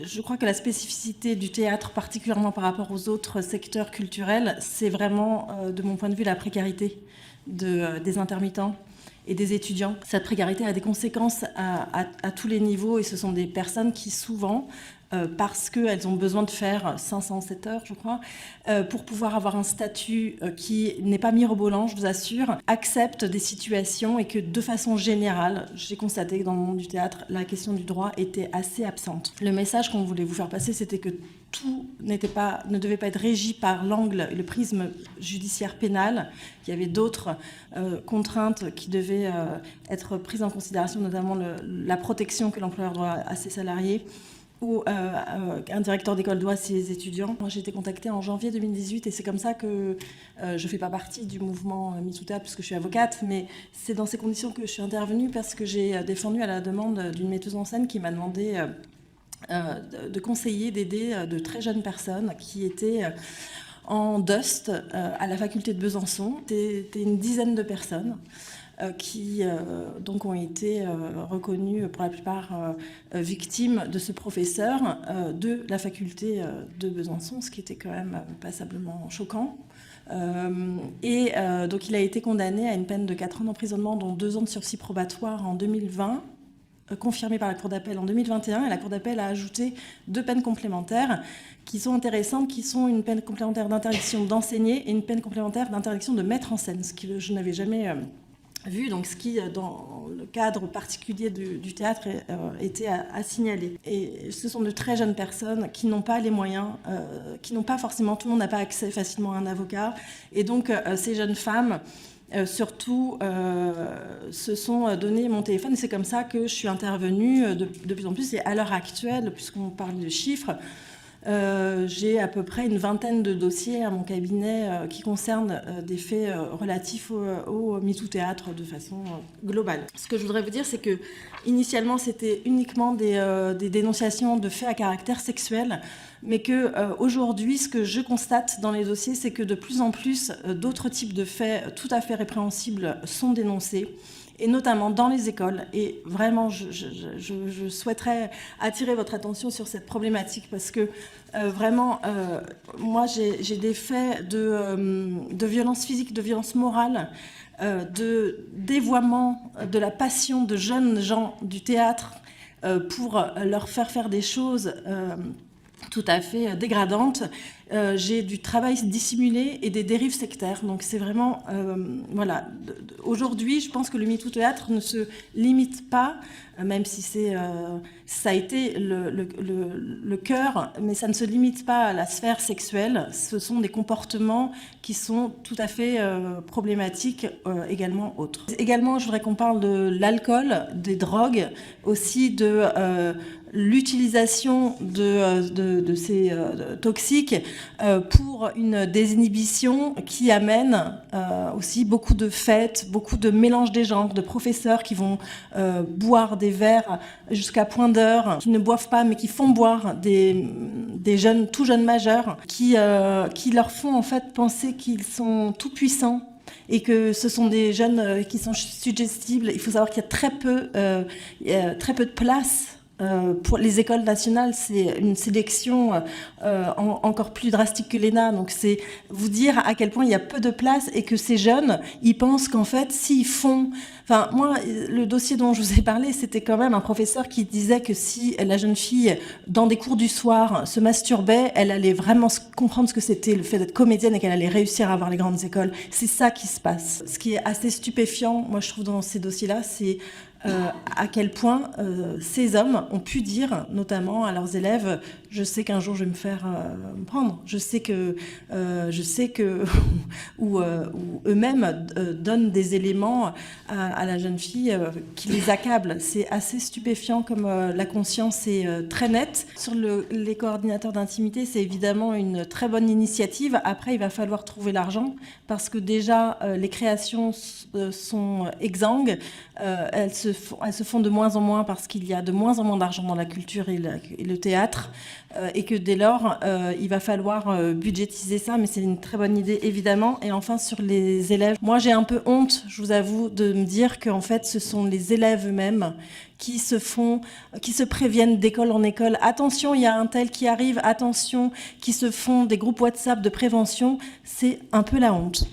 je crois que la spécificité du théâtre, particulièrement par rapport aux autres secteurs culturels, c'est vraiment, de mon point de vue, la précarité des intermittents et des étudiants. Cette précarité a des conséquences à tous les niveaux, et ce sont des personnes qui souvent, parce qu'elles ont besoin de faire 507 heures, je crois, pour pouvoir avoir un statut qui n'est pas mirobolant, je vous assure, acceptent des situations, et que de façon générale, j'ai constaté que dans le monde du théâtre, la question du droit était assez absente. Le message qu'on voulait vous faire passer, c'était que tout ne devait pas être régi par l'angle et le prisme judiciaire pénal. Il y avait d'autres contraintes qui devaient être prises en considération, notamment la protection que l'employeur doit à ses salariés, ou un directeur d'école doit à ses étudiants. Moi, j'ai été contactée en janvier 2018, et c'est comme ça que je ne fais pas partie du mouvement MeToo Théâtre, puisque je suis avocate, mais c'est dans ces conditions que je suis intervenue, parce que j'ai défendu à la demande d'une metteuse en scène qui m'a demandé de conseiller, d'aider de très jeunes personnes qui étaient en Dust à la faculté de Besançon. C'était une dizaine de personnes qui donc ont été reconnues pour la plupart victimes de ce professeur de la faculté de Besançon, ce qui était quand même passablement choquant. Donc il a été condamné à une peine de 4 ans d'emprisonnement, dont 2 ans de sursis probatoire en 2020, confirmé par la Cour d'appel en 2021, et la Cour d'appel a ajouté 2 peines complémentaires qui sont intéressantes, qui sont une peine complémentaire d'interdiction d'enseigner et une peine complémentaire d'interdiction de mettre en scène, ce que je n'avais jamais vu, donc ce qui, dans le cadre particulier du théâtre, était à signaler. Et ce sont de très jeunes personnes qui n'ont pas les moyens, qui n'ont pas forcément, tout le monde n'a pas accès facilement à un avocat, et donc ces jeunes femmes, surtout, se sont donné mon téléphone, et c'est comme ça que je suis intervenue de plus en plus. Et à l'heure actuelle, puisqu'on parle de chiffres, j'ai à peu près une vingtaine de dossiers à mon cabinet qui concernent des faits relatifs au MeToo Théâtre de façon globale. Ce que je voudrais vous dire, c'est que initialement, c'était uniquement des dénonciations de faits à caractère sexuel, mais que aujourd'hui, ce que je constate dans les dossiers, c'est que de plus en plus d'autres types de faits tout à fait répréhensibles sont dénoncés, et notamment dans les écoles. Et vraiment, je souhaiterais attirer votre attention sur cette problématique, parce que vraiment, moi, j'ai des faits de violence physique, de violence morale, de dévoiement de la passion de jeunes gens du théâtre pour leur faire des choses tout à fait dégradantes. J'ai du travail dissimulé et des dérives sectaires. Donc c'est vraiment, voilà. Aujourd'hui, je pense que le MeToo Théâtre ne se limite pas, même si ça a été le cœur, mais ça ne se limite pas à la sphère sexuelle. Ce sont des comportements qui sont tout à fait problématiques, également autres. Également, je voudrais qu'on parle de l'alcool, des drogues, aussi de l'utilisation de ces toxiques pour une désinhibition qui amène aussi beaucoup de fêtes, beaucoup de mélange des genres, de professeurs qui vont boire des verres jusqu'à point d'heure, qui ne boivent pas mais qui font boire des jeunes, tout jeunes majeurs, qui leur font en fait penser qu'ils sont tout puissants, et que ce sont des jeunes qui sont suggestibles. Il faut savoir qu'il y a très peu de place. Pour les écoles nationales, c'est une sélection encore plus drastique que l'ENA. Donc c'est vous dire à quel point il y a peu de place, et que ces jeunes, ils pensent qu'en fait, s'ils font... Enfin, moi, le dossier dont je vous ai parlé, c'était quand même un professeur qui disait que si la jeune fille, dans des cours du soir, se masturbait, elle allait vraiment comprendre ce que c'était le fait d'être comédienne, et qu'elle allait réussir à avoir les grandes écoles. C'est ça qui se passe. Ce qui est assez stupéfiant, moi, je trouve, dans ces dossiers-là, c'est à quel point ces hommes ont pu dire, notamment à leurs élèves, je sais qu'un jour je vais me faire prendre, je sais que ou eux-mêmes donnent des éléments à la jeune fille qui les accablent. C'est assez stupéfiant, comme la conscience est très nette. Sur les coordinateurs d'intimité, c'est évidemment une très bonne initiative. Après, il va falloir trouver l'argent, parce que déjà les créations sont exsangues, elles se elles se font de moins en moins parce qu'il y a de moins en moins d'argent dans la culture et le théâtre, et que dès lors, il va falloir budgétiser ça, mais c'est une très bonne idée, évidemment. Et enfin, sur les élèves, moi j'ai un peu honte, je vous avoue, de me dire qu'en fait, ce sont les élèves eux-mêmes qui se préviennent d'école en école. Attention, il y a un tel qui arrive, attention, qui se font des groupes WhatsApp de prévention. C'est un peu la honte.